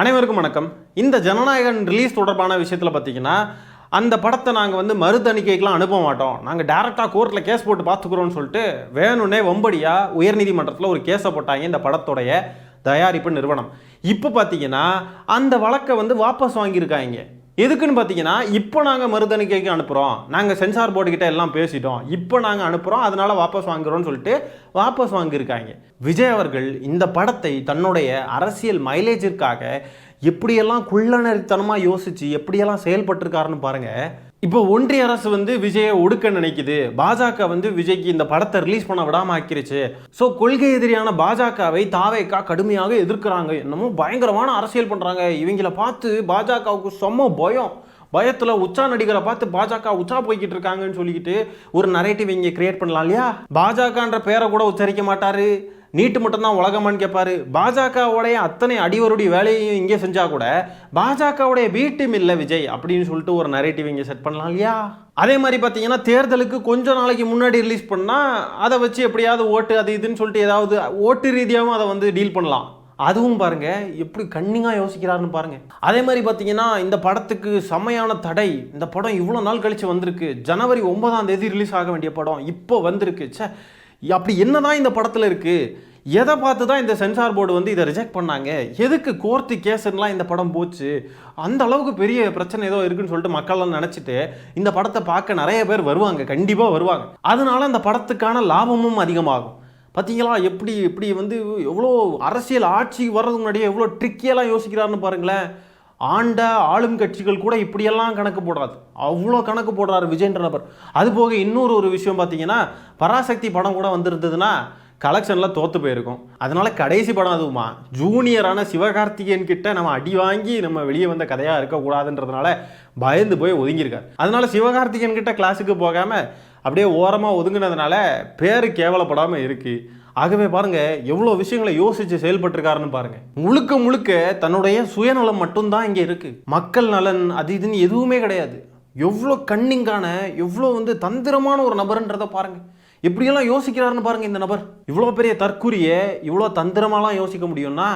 அனைவருக்கும் வணக்கம். இந்த ஜனநாயகன் ரிலீஸ் தொடர்பான விஷயத்தில் பார்த்தீங்கன்னா அந்த படத்தை நாங்கள் வந்து மறு தணிக்கைக்கெலாம் அனுப்ப மாட்டோம், நாங்கள் டேரெக்டாக கோர்ட்டில் கேஸ் போட்டு பார்த்துக்குறோன்னு சொல்லிட்டு வேணும்னே வம்படியாக உயர்நீதிமன்றத்தில் ஒரு கேஸை போட்டாங்க இந்த படத்துடைய தயாரிப்பு நிறுவனம். இப்போ பார்த்தீங்கன்னா அந்த வழக்கை வந்து வாபஸ் வாங்கியிருக்காங்க. எதுக்குன்னு பார்த்தீங்கன்னா இப்போ நாங்கள் மறுதணிக்கைக்கு அனுப்புகிறோம், நாங்கள் சென்சார் போர்டுக்கிட்ட எல்லாம் பேசிட்டோம், இப்போ நாங்கள் அனுப்புகிறோம், அதனால வாபஸ் வாங்குறோம்னு சொல்லிட்டு வாபஸ் வாங்கியிருக்காங்க. விஜய் அவர்கள் இந்த படத்தை தன்னுடைய அரசியல் மைலேஜிற்காக எப்படியெல்லாம் குள்ளநரித்தனமாக யோசிச்சு எப்படியெல்லாம் செயல்பட்டிருக்காருன்னு பாருங்க. இப்போ ஒன்றிய அரசு வந்து விஜயை ஒடுக்க நினைக்குது, பாஜக வந்து விஜய்க்கு இந்த படத்தை ரிலீஸ் பண்ண விடாம ஆக்கிருச்சு. ஸோ கொள்கை எதிரியான பாஜகவை தாவேக்கா கடுமையாக எதிர்க்கிறாங்க, என்னமோ பயங்கரமான அரசியல் பண்றாங்க. இவங்கள பார்த்து பாஜகவுக்கு செம்ம பயம், பயத்தில் உச்சா நடிகரை பார்த்து பாஜக உச்சா போய்கிட்டு இருக்காங்கன்னு சொல்லிக்கிட்டு ஒரு நரேட்டிவ் இங்கே கிரியேட் பண்ணலாம் இல்லையா? பாஜகன்ற பேரை கூட உச்சரிக்க மாட்டாரு, நீட்டு மட்டும்தான் உலகமான்னு கேட்பாரு. பாஜகவுடைய அத்தனை அடிவருடைய வேலையும் இங்கே செஞ்சா கூட பாஜகவுடைய வீட்டும் இல்லை விஜய் அப்படின்னு சொல்லிட்டு ஒரு நரேட்டிவ் இங்கே செட் பண்ணலாம் இல்லையா? அதே மாதிரி பார்த்தீங்கன்னா தேர்தலுக்கு கொஞ்சம் நாளைக்கு முன்னாடி ரிலீஸ் பண்ணால் அதை வச்சு எப்படியாவது ஓட்டு அது இதுன்னு சொல்லிட்டு ஏதாவது ஓட்டு ரீதியாகவும் அதை வந்து டீல் பண்ணலாம். அதுவும் பாருங்க எப்படி கன்னிங்காக யோசிக்கிறாருன்னு பாருங்க. அதே மாதிரி பார்த்தீங்கன்னா இந்த படத்துக்கு செம்மையான தடை, இந்த படம் இவ்வளோ நாள் கழிச்சு வந்திருக்கு, ஜனவரி 9ஆம் தேதி ரிலீஸ் ஆக வேண்டிய படம் இப்போ வந்திருக்கு. சே, அப்படி என்னதான் இந்த படத்தில் இருக்குது, எதை பார்த்து தான் இந்த சென்சார் போர்டு வந்து இதை ரிஜெக்ட் பண்ணாங்க, எதுக்கு கோர்ட்டு கேஸுலாம் இந்த படம் போச்சு, அந்த அளவுக்கு பெரிய பிரச்சனை ஏதோ இருக்குன்னு சொல்லிட்டு மக்கள்லாம் நினச்சிட்டு இந்த படத்தை பார்க்க நிறைய பேர் வருவாங்க, கண்டிப்பாக வருவாங்க. அதனால அந்த படத்துக்கான லாபமும் அதிகமாகும். பார்த்தீங்களா எப்படி எப்படி வந்து எவ்வளோ அரசியல் ஆட்சி வர்றதுக்கு முன்னாடியே எவ்வளோ ட்ரிக்கியெல்லாம் யோசிக்கிறாருன்னு பாருங்களேன். ஆண்ட ஆளும் கட்சிகள் கூட இப்படியெல்லாம் கணக்கு போடாது, அவ்வளோ கணக்கு போடுறாரு விஜய்ன்ற நபர். அது போக இன்னொரு விஷயம் பார்த்தீங்கன்னா பராசக்தி படம் கூட வந்திருந்ததுன்னா கலெக்ஷனில் தோற்று போயிருக்கும். அதனால கடைசி படம் அதுவுமா ஜூனியரான சிவகார்த்திகேயன் கிட்ட நம்ம அடி வாங்கி நம்ம வெளியே வந்த கதையாக இருக்கக்கூடாதுன்றதுனால பயந்து போய் ஒதுங்கியிருக்காரு. அதனால சிவகார்த்திகேயன் கிட்ட கிளாஸுக்கு போகாமல் அப்படியே ஓரமாக ஒதுங்கினதுனால பேர் கேவலப்படாமல் இருக்குது. ஆகவே பாருங்க எவ்வளோ விஷயங்களை யோசிச்சு செயல்பட்டிருக்காருன்னு பாருங்க. முழுக்க முழுக்க தன்னுடைய சுயநலம் மட்டும்தான் இங்கே இருக்கு, மக்கள் நலன் அது இதுன்னு எதுவுமே கிடையாது. எவ்வளோ கன்னிங்கான எவ்வளோ வந்து தந்திரமான ஒரு நபர்ன்றதை பாருங்க, எப்படியெல்லாம் யோசிக்கிறாருன்னு பாருங்க. இந்த நபர் இவ்வளோ பெரிய தற்குறியை இவ்வளோ தந்திரமாலாம் யோசிக்க முடியும்னா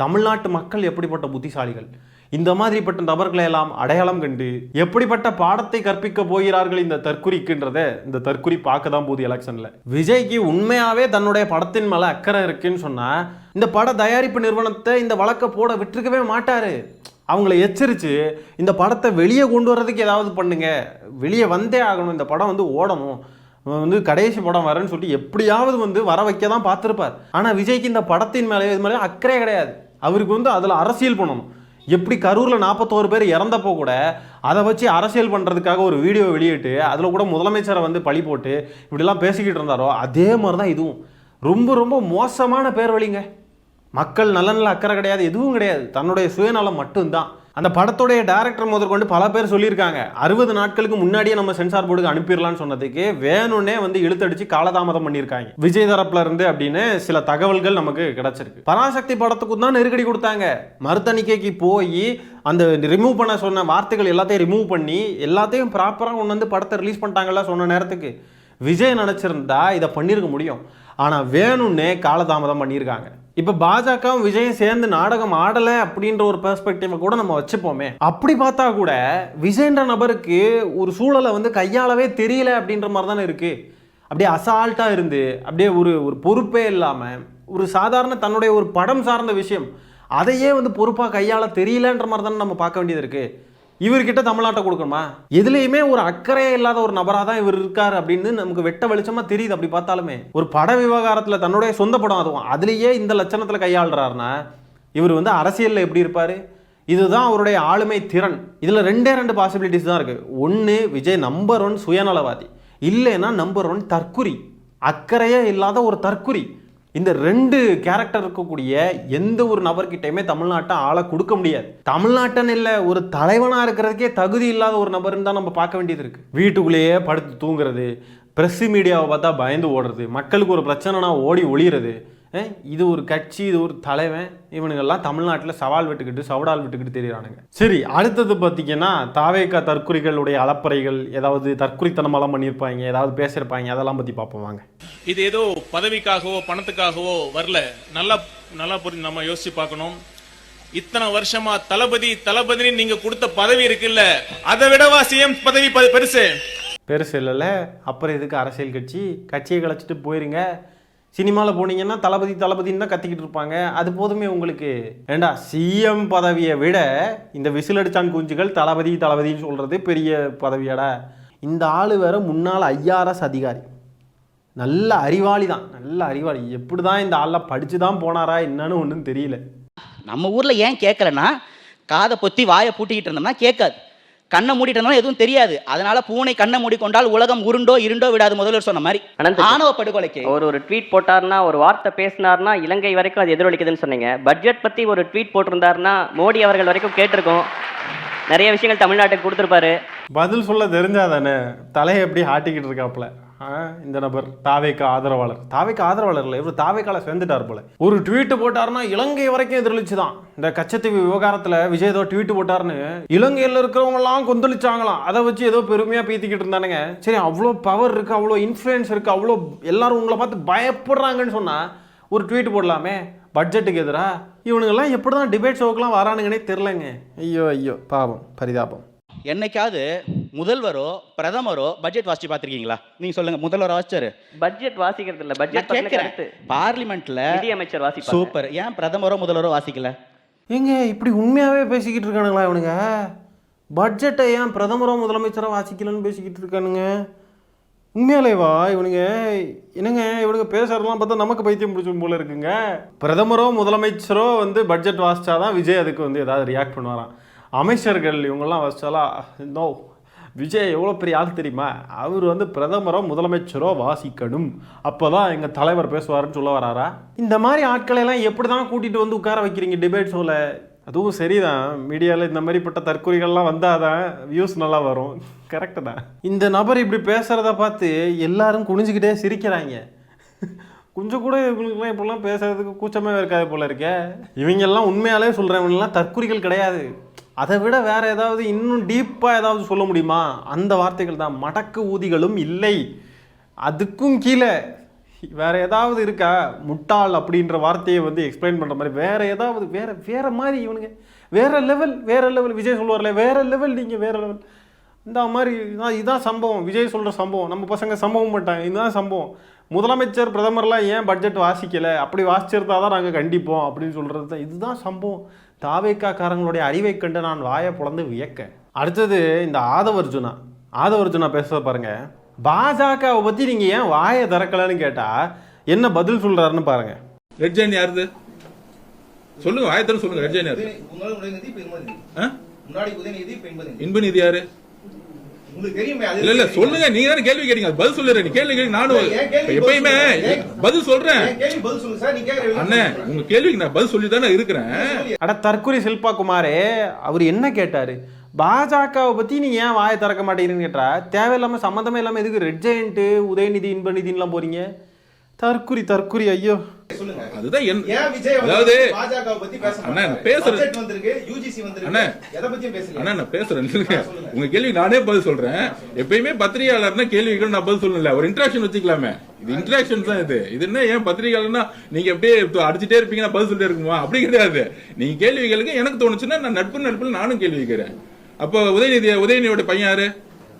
தமிழ்நாட்டு மக்கள் எப்படிப்பட்ட புத்திசாலிகள், இந்த மாதிரிப்பட்ட நபர்களை எல்லாம் அடையாளம் கண்டு எப்படிப்பட்ட பாடத்தை கற்பிக்க போகிறார்கள் இந்த தற்குறிக்குன்றத இந்த தற்குறி பார்க்க தான் போகுது எலெக்ஷன்ல. விஜய்க்கு உண்மையாவே தன்னுடைய படத்தின் மேல அக்கறை இருக்குன்னு சொன்னா இந்த பட தயாரிப்பு நிறுவனத்தை இந்த வழக்கை போட விட்டுருக்கவே மாட்டாரு. அவங்கள எச்சரித்து இந்த படத்தை வெளியே கொண்டு வர்றதுக்கு ஏதாவது பண்ணுங்க, வெளியே வந்தே ஆகணும், இந்த படம் வந்து ஓடணும், வந்து கடைசி படம் வரேன்னு சொல்லிட்டு எப்படியாவது வந்து வர வைக்க தான் பார்த்துருப்பார். ஆனால் விஜய்க்கு இந்த படத்தின் மேலே இது மேலே அக்கறை கிடையாது. அவருக்கு வந்து அதில் அரசியல் பண்ணணும். எப்படி கரூரில் 41 பேர் இறந்தப்போ கூட அதை வச்சு அரசியல் பண்ணுறதுக்காக ஒரு வீடியோ வெளியிட்டு அதில் கூட முதலமைச்சரை வந்து பழி போட்டு இப்படிலாம் பேசிக்கிட்டு இருந்தாரோ அதே மாதிரி தான் இதுவும். ரொம்ப ரொம்ப மோசமான பேர் வழிங்க. மக்கள் நலனில் அக்கறை கிடையாது, எதுவும் கிடையாது, தன்னுடைய சுயநலம் மட்டும்தான். அந்த படத்துடைய டைரக்டர் முதற்கொண்டு பல பேர் சொல்லியிருக்காங்க 60 நாட்களுக்கு முன்னாடியே நம்ம சென்சார் போர்டுக்கு அனுப்பிடலான்னு சொன்னதுக்கு வேணும்னே வந்து இழுத்தடிச்சு காலதாமதம் பண்ணியிருக்காங்க விஜய் தரப்புல இருந்து அப்படின்னு சில தகவல்கள் நமக்கு கிடைச்சிருக்கு. பராசக்தி படத்துக்கு தான் நெருக்கடி கொடுத்தாங்க, மறுதணிக்கைக்கு போய் அந்த ரிமூவ் பண்ண சொன்ன வார்த்தைகள் எல்லாத்தையும் ரிமூவ் பண்ணி எல்லாத்தையும் ப்ராப்பராக கொண்டு வந்து படத்தை ரிலீஸ் பண்ணிட்டாங்கல்ல சொன்ன நேரத்துக்கு. விஜய் நினச்சிருந்தா இதை பண்ணியிருக்க முடியும், ஆனால் வேணும்னே காலதாமதம் பண்ணியிருக்காங்க. இப்போ பாஜகவும் விஜயும் சேர்ந்து நாடகம் ஆடலை அப்படின்ற ஒரு பெர்ஸ்பெக்டிவை கூட நம்ம வச்சுப்போமே. அப்படி பார்த்தா கூட விஜய்ன்ற நபருக்கு ஒரு சூழலை வந்து கையாளவே தெரியல அப்படின்ற மாதிரி தானே இருக்குது. அப்படியே அசால்ட்டாக இருந்து அப்படியே ஒரு பொறுப்பே இல்லாமல் ஒரு சாதாரண தன்னுடைய ஒரு படம் சார்ந்த விஷயம் அதையே வந்து பொறுப்பாக கையாள தெரியலன்ற மாதிரி தானே நம்ம பார்க்க வேண்டியது இருக்குது. இவர்கிட்ட தமிழ்நாட்டை கொடுக்கணுமா? எதுலேயுமே ஒரு அக்கறையே இல்லாத ஒரு நபராக தான் இவர் இருக்கார் அப்படின்னு நமக்கு வெட்ட வெளிச்சமாக தெரியுது. அப்படி பார்த்தாலுமே ஒரு பட விவகாரத்தில் தன்னுடைய சொந்த படம் அதுவும் அதுலேயே இந்த லட்சணத்தில் கையாளுறாருன்னா இவர் வந்து அரசியலில் எப்படி இருப்பார்? இதுதான் அவருடைய ஆளுமை திறன். இதில் ரெண்டு பாசிபிலிட்டிஸ் தான் இருக்குது. ஒன்று விஜய் நம்பர் 1 சுயநலவாதி, இல்லைன்னா நம்பர் 1 தற்குறி, அக்கறையே இல்லாத ஒரு தற்குறி. இந்த 2 கேரக்டர் இருக்கக்கூடிய எந்த ஒரு நபர்கிட்டையுமே தமிழ்நாட்டை ஆளை கொடுக்க முடியாது. தமிழ்நாட்டன் இல்லை, ஒரு தலைவனாக இருக்கிறதுக்கே தகுதி இல்லாத ஒரு நபர்னு தான் நம்ம பார்க்க வேண்டியது இருக்குது. வீட்டுக்குள்ளேயே படுத்து தூங்குறது, ப்ரெஸ் மீடியாவை பார்த்தா பயந்து ஓடுறது, மக்களுக்கு ஒரு பிரச்சனைனா ஓடி ஒளிகிறது, இது ஒரு கட்சி, இது ஒரு தலைவன், இவனுங்கெல்லாம் தமிழ்நாட்டில் சவால் விட்டுக்கிட்டு தெரியுறானுங்க. சரி, அடுத்தது பார்த்தீங்கன்னா தாவேக்கா தற்குறிகளுடைய அலப்பறைகள், ஏதாவது தற்குறித்தனமெல்லாம் பண்ணியிருப்பாங்க, ஏதாவது பேசியிருப்பாங்க, அதெல்லாம் பற்றி பார்ப்போம் வாங்க. இது ஏதோ பதவிக்காகவோ பணத்துக்காகவோ வரல, நல்லா நம்ம யோசிச்சு பார்க்கணும். இத்தனை வருஷமா தளபதி தளபதி நீங்க கொடுத்த பதவி இருக்குல்ல, அதை விடவா சிஎம் பதவி பெருசு? பெருசு இல்லைல்ல, அப்புறம் எதுக்கு அரசியல் கட்சியை கலைச்சிட்டு போயிருங்க. சினிமாவில் போனீங்கன்னா தளபதி தளபதின்னு தான் கத்திக்கிட்டு இருப்பாங்க, அது போதுமே உங்களுக்கு. ஏண்டா சிஎம் பதவியை விட இந்த விசில் அடிச்சான் குஞ்சுகள் தளபதி தளபதின்னு சொல்கிறது பெரிய பதவியாடா. இந்த ஆள் வேற முன்னாள் IRS அதிகாரி, நல்ல அறிவாளி தான், நல்ல அறிவாளி. எப்படி தான் இந்த ஆள்லாம் படித்து தான் போனாரா என்னன்னு ஒன்றும் தெரியல. நம்ம ஊரில் ஏன் கேட்கலன்னா, காதை பொத்தி வாயை பூட்டிக்கிட்டு இருந்தோம்னா கேட்காது, கண்ணை மூடிட்டு இருந்தோம்னா எதுவும் தெரியாது. அதனால பூனை கண்ணை மூடிக்கொண்டால் உலகம் உருண்டோ இருண்டோ விடாது முதல்வர் சொன்ன மாதிரி ஆணவ படுகொலைக்கு ஒரு ட்வீட் போட்டாருன்னா, ஒரு வார்த்தை பேசினார்னா இலங்கை வரைக்கும் அது எதிரொலிக்குதுன்னு சொன்னீங்க. பட்ஜெட் பற்றி ஒரு ட்வீட் போட்டிருந்தாருன்னா மோடி அவர்கள் வரைக்கும் கேட்டிருக்கோம், நிறைய விஷயங்கள் தமிழ்நாட்டுக்கு கொடுத்துருப்பாரு. பதில் சொல்ல தெரிஞ்சாதானே தலையை எப்படி ஆட்டிக்கிட்டு இருக்காப்புல இந்த நபர். தாவேக்கா ஆதரவாளர் இல்லை, இவர் தாவேக்கால சேர்ந்துட்டார் போல. ஒரு ட்வீட் போட்டாருன்னா இலங்கை வரைக்கும் எதிரொலிச்சு தான். இந்த கச்சத்தீவு விவகாரத்தில் விஜய் ஏதோ ட்வீட் போட்டாருன்னு இலங்கையில் இருக்கிறவங்க எல்லாம் கொந்தளிச்சாங்களாம். அதை வச்சு ஏதோ பெருமையாக பீத்திக்கிட்டு இருந்தானுங்க. சரி, அவ்வளோ பவர் இருக்கு, அவ்வளோ இன்ஃப்ளூயன்ஸ் இருக்கு, அவ்வளோ எல்லாரும் உங்களை பார்த்து பயப்படுறாங்கன்னு சொன்னா ஒரு ட்வீட் போடலாமே பட்ஜெட்டுக்கு எதிராக. இவனுங்கெல்லாம் எப்படி தான் டிபேட் ஷோக்கெல்லாம் வரானுங்கன்னே தெரிலங்க. ஐயோ பாவம், பரிதாபம். என்னைக்காவது முதல்வரோ பிரதமரோ பட்ஜெட் வாசிச்சு பார்த்திருக்கீங்களா? நீங்க சொல்லுங்க. முதல்வர் வாசிச்சாரு, பட்ஜெட் வாசிக்கிறது இல்ல, பட்ஜெட் பார்லிமெண்ட்ல நிதி அமைச்சர் வாசிப்பாங்க. சூப்பர். ஏன் பிரதமரோ முதல்வரோ வாசிக்கல? ஏங்க இப்படி உண்மையாவே பேசிக்கிட்டு இருக்கானுங்களா இவனுங்க? பட்ஜெட்டை ஏன் பிரதமரோ முதலமைச்சரோ வாசிக்கலன்னு பேசிக்கிட்டு இருக்கானுங்க? உண்மையாலேவா இவனுங்க? என்னங்க இவனுங்க பேசுறதெல்லாம் பார்த்தா நமக்கு பைத்தியம் பிடிச்சும் போல இருக்குங்க. பிரதமரோ முதலமைச்சரோ வந்து பட்ஜெட் வாசிச்சாதான் விஜய் அதுக்கு வந்து ஏதாவது ரியாக்ட் பண்ணுவாராம். அமைச்சர்கள் இவங்கெல்லாம் வச்சாலா நோ. விஜய் எவ்வளோ பெரிய ஆள் தெரியுமா? அவர் வந்து பிரதமரோ முதலமைச்சரோ வாசிக்கணும், அப்போ தான் எங்கள் தலைவர் பேசுவாருன்னு சொல்ல வராரா? இந்த மாதிரி ஆட்களையெல்லாம் எப்படி தான் கூட்டிகிட்டு வந்து உட்கார வைக்கிறீங்க டிபேட் ஷோவில்? அதுவும் சரிதான், மீடியாவில் இந்த மாதிரிப்பட்ட தற்கொலைகள்லாம் வந்தால் தான் வியூஸ் நல்லா வரும். கரெக்டு தான். இந்த நபர் இப்படி பேசுகிறத பார்த்து எல்லாரும் குனிஞ்சிக்கிட்டே சிரிக்கிறாங்க. கொஞ்சம் கூட இவங்களுக்குலாம் இப்படிலாம் பேசுறதுக்கு கூச்சமே இருக்காது போல இருக்கே. இவங்கெல்லாம் உண்மையாலே சொல்கிறவங்கலாம் தற்கொலைகள் கிடையாது, அதை விட வேற ஏதாவது இன்னும் டீப்பாக ஏதாவது சொல்ல முடியுமா? அந்த வார்த்தைகள் தான். மடக்கு ஊதிகளும் இல்லை, அதுக்கும் கீழே வேற ஏதாவது இருக்கா? முட்டாள் அப்படின்ற வார்த்தையை வந்து எக்ஸ்பிளைன் பண்ணுற மாதிரி வேற ஏதாவது வேற மாதிரி இவனுங்க வேற லெவல். விஜய் சொல்லுவார்ல வேற லெவல், நீங்கள் வேற லெவல். இந்த மாதிரி இதுதான் சம்பவம். விஜய் சொல்கிற சம்பவம் நம்ம பசங்க சம்பவம் மாட்டாங்க, இதுதான் சம்பவம். முதலமைச்சர் பிரதமர்லாம் ஏன் பட்ஜெட் வாசிக்கலை, அப்படி வாசிச்சிருந்தா தான் நாங்கள் கண்டிப்போம் அப்படின்னு சொல்கிறது தான், இதுதான் சம்பவம். தாவேக்காரங்களுடைய அறிவை கண்டு நான் வாயை புலந்து வியக்க. அடுத்தது இந்த ஆதவர்ஜுனா பேசுறத பாருங்க. பாஜகவை பற்றி நீங்கள் ஏன் வாயை திறக்கலன்னு கேட்டால் என்ன பதில் சொல்கிறாருன்னு பாருங்க. ரெட் ஜெயின் யாருது சொல்லுங்க, வாயத்தர சொல்லுங்க. ரெட் ஜெயின் யாரு? இன்பநிதி யாரு? இல்ல இல்ல சொல்லுங்க, நீங்க தானே கேள்வி கேட்டீங்க, பதில் சொல்லுறேன். நீ கேள்வி கேட்டீங்க, நானும் எப்பயுமே பதில் சொல்றேன். அண்ணே உங்க கேள்விக்கு நான் பதில் சொல்லி தானே இருக்கிறேன். அட தற்கொலை சில்பா குமாரே, அவர் என்ன கேட்டாரு? பாஜகவை பத்தி நீ ஏன் வாயை திறக்க மாட்டேங்கிறீன்னு கேட்டா, தேவையில்லாம சம்மந்தமே இல்லாம எதுக்கு ரெட் ஜெயண்ட் உதயநிதி இன்பநிதிலாம் போறீங்க? தற்குறி ஐயோ. அதுதான் அதாவது அண்ணா பேசுறேன், உங்க கேள்வி நானே பதில் சொல்றேன். எப்பயுமே பத்திரிகையாளர்னா கேள்விகள் நான் பதில் சொல்லல, ஒரு இன்டராக்ஷன் வச்சுக்கலாமே. இது இன்டராக்ஷன் தான். இது என்ன ஏன் பத்திரிகையாளர்னா நீங்க அப்படியே அடிச்சுட்டே இருப்பீங்க, நான் பதில் சொல்லிட்டே இருக்குமா? அப்படி கிடையாது. நீங்க கேள்விகளுக்கு எனக்கு தோணுச்சுன்னா நான் நட்புல நானும் கேள்வி கேட்கிறேன். அப்போ உதயநிதியோட பையன் யாரு?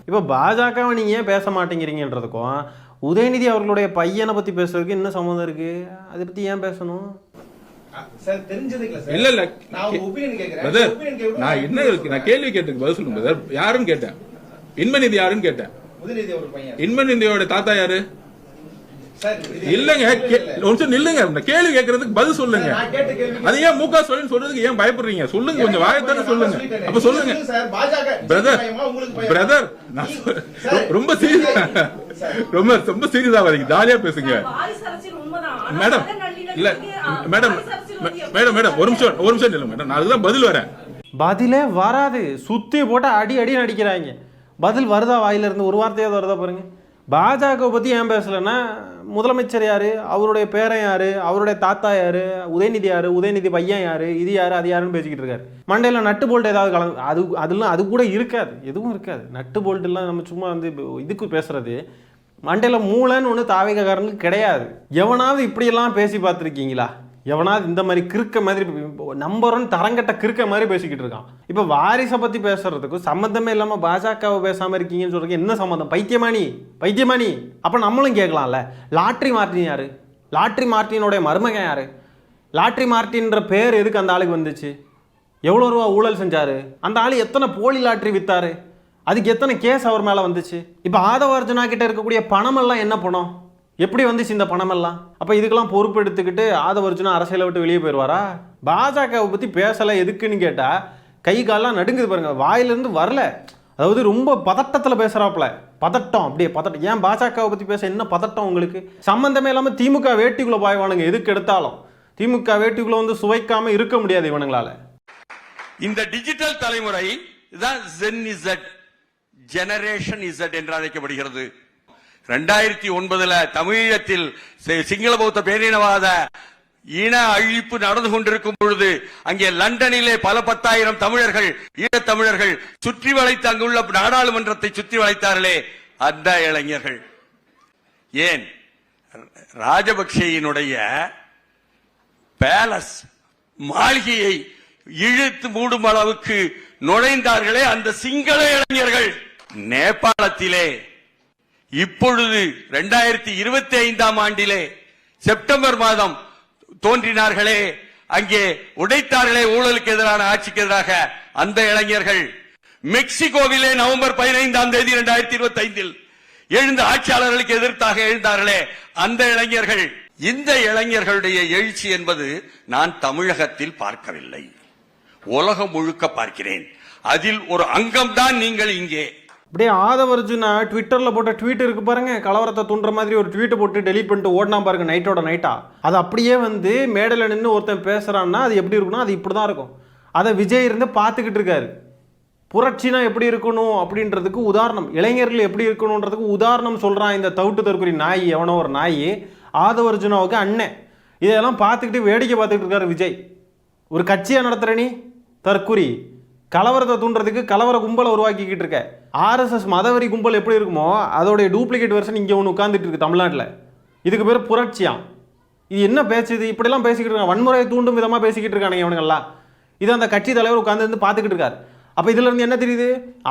இப்போ பாஜகவை நீங்க ஏன் பேச மாட்டேங்கிறீங்கன்றதுக்கும் உதயநிதி அவர்களுடைய பையனை பத்தி பேசுறதுக்கு என்ன சம்மந்தம் இருக்கு? அதை பத்தி ஏன் பேசணும்? இல்ல இல்ல நான் என்ன நான் கேள்வி கேட்டதுக்கு பதில் சொல்லுங்க பிரதர். யாருன்னு கேட்டேன், இன்பநிதி யாருன்னு கேட்டேன். இன்பநிதியோட தாத்தா யாரு? இல்லங்க நில்லுங்க, கேள்வி கேட்கறதுக்கு பதில் சொல்லுங்க. அது ஏன் முக ஸ்டாலின் சொல்றதுக்கு ஏன் பயப்படுறீங்க? சொல்லுங்க, கொஞ்சம் வாயத்தானே சொல்லுங்க. அப்ப சொல்லுங்க பிரதர். நான் ரொம்ப ரொம்ப சீரியஸா வரீங்க, ஜாலியா பேசுங்க மேடம். இல்ல மேடம் ஒரு நிமிஷம் இல்ல மேடம், நான் அதுதான் பதில் வரேன். பதிலே வராது, சுத்தி போட்டு அடி நடிக்கிறாங்க. பதில் வருதா வாயில இருந்து? ஒரு வார்த்தையாவது வருதா பாருங்க. பாஜகவை பற்றி ஏன் பேசலைன்னா, முதலமைச்சர் யார், அவருடைய பேரன் யார், அவருடைய தாத்தா யார், உதயநிதி யார், உதயநிதி பையன் யார், இது யார் அது யாருன்னு பேசிக்கிட்டு இருக்காரு. மண்டையில் நட்டு போல்ட் ஏதாவது அதெல்லாம் அது கூட இருக்காது, எதுவும் இருக்காது. நட்டு போல்ட்டுலாம் நம்ம சும்மா வந்து இதுக்கு பேசுறது. மண்டையில் மூளைன்னு ஒன்று தாவேக்காரனுக்கு கிடையாது. எவனாவது இப்படியெல்லாம் பேசி பார்த்துருக்கீங்களா? எவனாவது இந்த மாதிரி கிறுக்க மாதிரி நம்பர் 1 தரங்கட்ட கிறுக்க மாதிரி பேசிக்கிட்டு இருக்கான். இப்போ வாரிசை பற்றி பேசுறதுக்கும் சம்மந்தமே இல்லாமல் பாஜகவை பேசாமல் இருக்கீங்கன்னு சொல்றதுக்கு என்ன சம்மந்தம்? பைத்தியமானி. அப்போ நம்மளும் கேட்கலாம்ல, லாட்ரி மார்ட்டின் யாரு? லாட்ரி மார்ட்டினுடைய மருமகன் யாரு? லாட்ரி மார்ட்டின்ற பேர் எதுக்கு அந்த ஆளுக்கு வந்துச்சு? எவ்வளோ ரூபா ஊழல் செஞ்சாரு? அந்த ஆள் எத்தனை போலி லாட்ரி வித்தாரு? அதுக்கு எத்தனை கேஸ் அவர் மேலே வந்துச்சு? இப்போ ஆதவ அர்ஜுனா கிட்ட இருக்கக்கூடிய பணமெல்லாம் என்ன பணம்? எப்படி வந்துச்சு இந்த பணமெல்லாம்? அப்போ இதுக்கெல்லாம் பொறுப்பு எடுத்துக்கிட்டு ஆதவ அர்ஜுனா அரசியலை விட்டு வெளியே போயிடுவாரா? பாஜகவை பற்றி பேசலை எதுக்குன்னு கேட்டால் கை காலெலாம் நடுங்குது பாருங்க, வாயிலிருந்து வரல. அதாவது ரொம்ப பதட்டத்தில் பேசுகிறாப்புல, பதட்டம், அப்படியே பதட்டம். ஏன் பாஜகவை பற்றி பேச என்ன பதட்டம் உங்களுக்கு? சம்மந்தமே இல்லாமல் திமுக வேட்டிக்குள்ளே பாய்வானுங்க எதுக்கு எடுத்தாலும். திமுக வேட்டிக்குள்ளே வந்து சுவைக்காமல் இருக்க முடியாது இவனுங்களால. இந்த டிஜிட்டல் தலைமுறை தான் ஜென் இசட், ஜெனரேஷன் இசட் என்று அழைக்கப்படுகிறது. 2009 தமிழீழத்தில் சிங்கள பௌத்த பேரினவாத இன அழிப்பு நடந்து கொண்டிருக்கும் பொழுது அங்கே லண்டனிலே பல 10,000 தமிழர்கள், ஈழத்தமிழர்கள் சுற்றி வளைத்து அங்குள்ள நாடாளுமன்றத்தை சுற்றி வளைத்தார்களே அந்த இளைஞர்கள். ஏன் ராஜபக்சேயினுடைய பேலஸ் மாளிகையை இழுத்து மூடும் அளவுக்கு நுழைந்தார்களே அந்த சிங்கள இளைஞர்கள். நேபாளத்திலே இப்பொழுது 2025 ஆண்டிலே செப்டம்பர் மாதம் தோன்றினார்களே, அங்கே உடைத்தார்களே ஊழலுக்கு எதிரான ஆட்சிக்கு எதிராக அந்த இளைஞர்கள். மெக்சிகோவிலே நவம்பர் 15 2025 எழுந்த ஆட்சியாளர்களுக்கு எதிர்த்தாக எழுந்தார்களே அந்த இளைஞர்கள். இந்த இளைஞர்களுடைய எழுச்சி என்பது நான் தமிழகத்தில் பார்க்கவில்லை, உலகம் முழுக்க பார்க்கிறேன். அதில் ஒரு அங்கம்தான் நீங்கள் இங்கே. அப்படியே ஆதவ அர்ஜுனா ட்விட்டரில் போட்ட ட்வீட் இருக்கு பாருங்க, கலவரத்தை தூண்டுற மாதிரி ஒரு ட்வீட்டை போட்டு டெலீட் பண்ணிட்டு ஓடினா பாருங்க நைட்டோட நைட்டா. அது அப்படியே வந்து மேடையில் நின்று ஒருத்தன் பேசுகிறான்னா அது எப்படி இருக்குன்னா அது இப்படி தான் இருக்கும். அதை விஜய் இருந்து பார்த்துக்கிட்டு இருக்காரு. புரட்சினா எப்படி இருக்கணும் அப்படின்றதுக்கு உதாரணம், இளைஞர்கள் எப்படி இருக்கணுன்றதுக்கு உதாரணம் சொல்கிறான் இந்த தவிட்டு தற்கொலை நாய், எவனோ ஒரு நாய் ஆதவ அர்ஜுனாவுக்கு அண்ணன். இதெல்லாம் பார்த்துக்கிட்டு வேடிக்கை பார்த்துக்கிட்டு இருக்காரு விஜய். ஒரு கட்சியாக நடத்துகிற நீ தற்குறி, கலவரத்தை தூண்டுறதுக்கு கலவர கும்பலை உருவாக்கிக்கிட்டு இருக்க. ஆர்எஸ்எஸ் மதவெறி கும்பல் எப்படி இருக்குமோ அதோடைய டூப்ளிகேட் வெர்ஷன் இங்கே ஒன்று உட்காந்துட்டு இருக்கு தமிழ்நாட்டில். இதுக்கு பேர் புரட்சியாம். இது என்ன பேச்சு? இது இப்படிலாம் பேசிக்கிட்டு இருக்காங்க, வன்முறையை தூண்டும் விதமாக பேசிக்கிட்டு இருக்கானுங்க இவனுங்கெல்லாம். இது அந்த கட்சி தலைவர் உட்காந்து பார்த்துக்கிட்டு இருக்காரு. அப்போ இதுல இருந்து என்ன தெரியுது?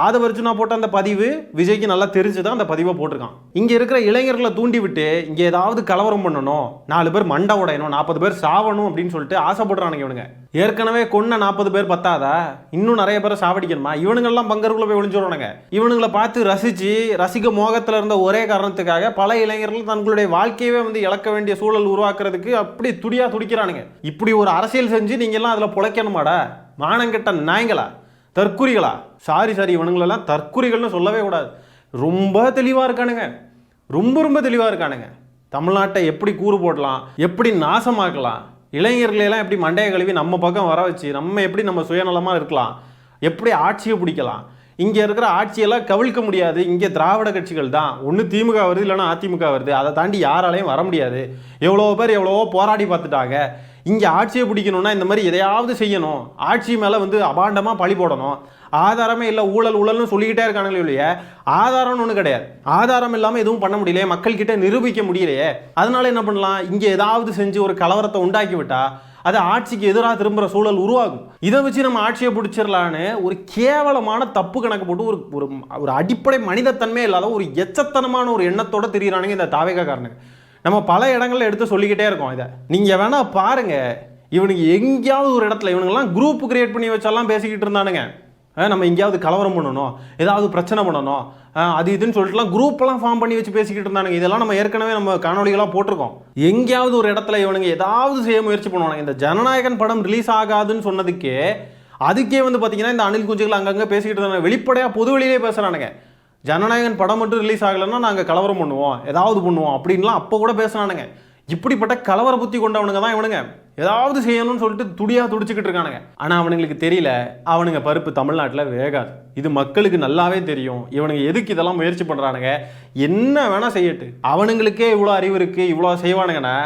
ஆதவ அர்ஜுனா போட்ட அந்த பதிவு விஜய்க்கு நல்லா தெரிஞ்சுதான் அந்த பதிவை போட்டிருக்கான். இங்கே இருக்கிற இளைஞர்களை தூண்டி விட்டு இங்கே ஏதாவது கலவரம் பண்ணணும், 4 பேர் மண்டை உடையணும், 40 பேர் சாவணும் அப்படின்னு சொல்லிட்டு ஆசைப்படுறானுங்க இவனுங்க. ஏற்கனவே கொன்ன 40 பேர் பத்தாதா, இன்னும் நிறைய பேரை சாவடிக்கணுமா? இவனுங்கெல்லாம் பங்கருக்குள்ள போய் ஒளிஞ்சுடுறானுங்க. இவனுங்களை பார்த்து ரசிக்க மோகத்தில் இருந்த ஒரே காரணத்துக்காக பல இளைஞர்கள் தங்களுடைய வாழ்க்கையவே வந்து இழக்க வேண்டிய சூழல் உருவாக்குறதுக்கு அப்படி துடியா துடிக்கிறானுங்க. இப்படி ஒரு அரசியல் செஞ்சு நீங்க எல்லாம் அதில் பொழைக்கணுமாடா? மானங்கெட்ட நாய்களா, தற்குறிகளா? சாரி இவனுங்களெல்லாம் தற்குறிகள்னு சொல்லவே கூடாது. ரொம்ப தெளிவாக இருக்கானுங்க, ரொம்ப தெளிவாக இருக்கானுங்க. தமிழ்நாட்டை எப்படி கூறு போடலாம், எப்படி நாசமாக்கலாம், இளைஞர்களெல்லாம் எப்படி மண்டையை கழுவி நம்ம பக்கம் வர வச்சு நம்ம எப்படி நம்ம சுயநலமாக இருக்கலாம், எப்படி ஆட்சியை பிடிக்கலாம். இங்கே இருக்கிற ஆட்சியெல்லாம் கவிழ்க்க முடியாது. இங்கே திராவிட கட்சிகள் தான், ஒன்று திமுக வருது இல்லைன்னா அதிமுக வருது, அதை தாண்டி யாராலையும் வர முடியாது. எவ்வளோ பேர் எவ்வளவோ போராடி பார்த்துட்டாங்க. இங்கே ஆட்சியை பிடிக்கணும்னா இந்த மாதிரி எதையாவது செய்யணும், ஆட்சி மேலே வந்து அபாண்டமாக பழி போடணும். ஆதாரமே இல்லை, ஊழல்னு சொல்லிக்கிட்டே இருக்கானுங்களே இல்லையே, ஆதாரம்னு ஒன்று கிடையாது. ஆதாரம் இல்லாமல் எதுவும் பண்ண முடியலையே, மக்கள்கிட்ட நிரூபிக்க முடியலையே. அதனால என்ன பண்ணலாம், இங்கே ஏதாவது செஞ்சு ஒரு கலவரத்தை உண்டாக்கி விட்டா அது ஆட்சிக்கு எதிராக திரும்புகிற சூழல் உருவாகும். இதை வச்சு நம்ம ஆட்சியை பிடிச்சிடலான்னு ஒரு கேவலமான தப்பு கணக்கு போட்டு ஒரு அடிப்படை மனிதத்தன்மை இல்லாத ஒரு எச்சத்தனமான ஒரு எண்ணத்தோட திரியிறானுங்க இந்த தாவேகாரனுங்க. நம்ம பல இடங்கள்ல எடுத்து சொல்லிக்கிட்டே இருக்கோம். இதை நீங்க வேணா பாருங்க, இவனுக்கு எங்கேயாவது ஒரு இடத்துல இவனுங்கெல்லாம் குரூப் கிரியேட் பண்ணி வச்செல்லாம் பேசிக்கிட்டு இருந்தானுங்க. நம்ம எங்கேயாவது கலவரம் பண்ணணும், ஏதாவது பிரச்சனை பண்ணணும், அது இதுன்னு சொல்லிட்டுலாம் குரூப்பெல்லாம் ஃபார்ம் பண்ணி வச்சு பேசிக்கிட்டு இருந்தானுங்க. இதெல்லாம் நம்ம ஏற்கனவே நம்ம காணொலிகளாக போட்டிருக்கோம். எங்கேயாவது ஒரு இடத்துல இவனுங்க ஏதாவது செய்ய முயற்சி பண்ணுவாங்க. இந்த ஜனநாயகன் படம் ரிலீஸ் ஆகாதுன்னு சொன்னதுக்கே அதுக்கே வந்து பார்த்தீங்கன்னா இந்த அணில் குஞ்சுகள் அங்கங்கே பேசிக்கிட்டு இருந்தாங்க. வெளிப்படையாக பொது வெளியிலே பேசுகிறானுங்க. ஜனநாயகன் படம் மட்டும் ரிலீஸ் ஆகலைன்னா நாங்கள் கலவரம் பண்ணுவோம், ஏதாவது பண்ணுவோம் அப்படின்லாம் அப்போ கூட பேசுனானுங்க. இப்படிப்பட்ட கலவர புத்தி கொண்டவனுங்க தான் இவனுங்க. ஏதாவது செய்யணும்னு சொல்லிட்டு துடிச்சுக்கிட்டு இருக்கானுங்க. ஆனால் அவனுங்களுக்கு தெரியல, அவனுங்க பருப்பு தமிழ்நாட்டில் வேகாது. இது மக்களுக்கு நல்லாவே தெரியும். இவனுங்க எதுக்கு இதெல்லாம் முயற்சி பண்ணுறானுங்க, என்ன வேணால் செய்யட்டு. அவனுங்களுக்கே இவ்வளோ அறிவு இருக்குது, இவ்வளோ செய்வானுங்கன்னா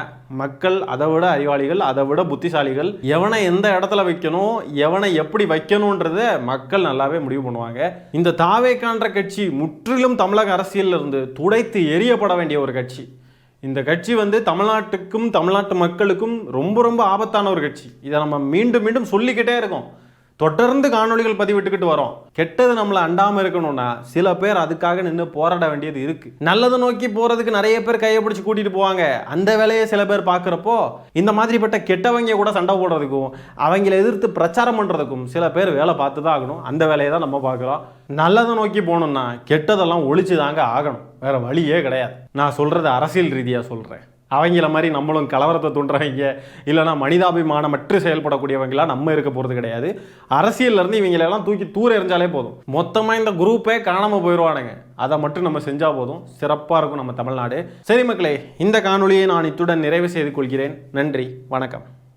மக்கள் அதை விட அறிவாளிகள், அதை விட புத்திசாலிகள். எவனை எந்த இடத்துல வைக்கணும், எவனை எப்படி வைக்கணுன்றத மக்கள் நல்லாவே முடிவு பண்ணுவாங்க. இந்த தாவேகான்ற கட்சி முற்றிலும் தமிழக அரசியலில் இருந்து துடைத்து எரியப்பட வேண்டிய ஒரு கட்சி. இந்த கட்சி வந்து தமிழ்நாட்டுக்கும் தமிழ்நாட்டு மக்களுக்கும் ரொம்ப ரொம்ப ஆபத்தான ஒரு கட்சி. இதை நம்ம மீண்டும் மீண்டும் சொல்லிக்கிட்டே இருக்கோம். தொடர்ந்து காணொளிகள் பதிவிட்டுக்கிட்டு வரோம். கெட்டது நம்மளை அண்டாமல் இருக்கணும்னா சில பேர் அதுக்காக நின்று போராட வேண்டியது இருக்கு. நல்லதை நோக்கி போறதுக்கு நிறைய பேர் கையை பிடிச்சி கூட்டிட்டு போவாங்க. அந்த வேலையை சில பேர் பார்க்குறப்போ இந்த மாதிரிப்பட்ட கெட்டவங்க கூட சண்டை போடுறதுக்கும் அவங்கள எதிர்த்து பிரச்சாரம் பண்றதுக்கும் சில பேர் வேலை பார்த்து தான் ஆகணும். அந்த வேலையை தான் நம்ம பார்க்குறோம். நல்லதை நோக்கி போகணும்னா கெட்டதெல்லாம் ஒழிச்சு தாங்க ஆகணும். வேற வழியே கிடையாது. நான் சொல்றது அரசியல் ரீதியாக சொல்றேன். அவங்கள மாதிரி நம்மளும் கலவரத்தை தூண்டுறவங்க இல்லைனா மனிதாபிமானமற்று செயல்படக்கூடியவங்களா நம்ம இருக்க போகிறது கிடையாது. அரசியல்லேருந்து இவங்களெல்லாம் தூக்கி தூர எறிஞ்சாலே போதும். மொத்தமாக இந்த குரூப்பே காணாமல் போயிடுவானுங்க. அதை மட்டும் நம்ம செஞ்சால் போதும். சிறப்பாக இருக்கும் நம்ம தமிழ்நாடு. சரி மக்களே, இந்த காணொளியை நான் இத்துடன் நிறைவு செய்து கொள்கிறேன். நன்றி, வணக்கம்.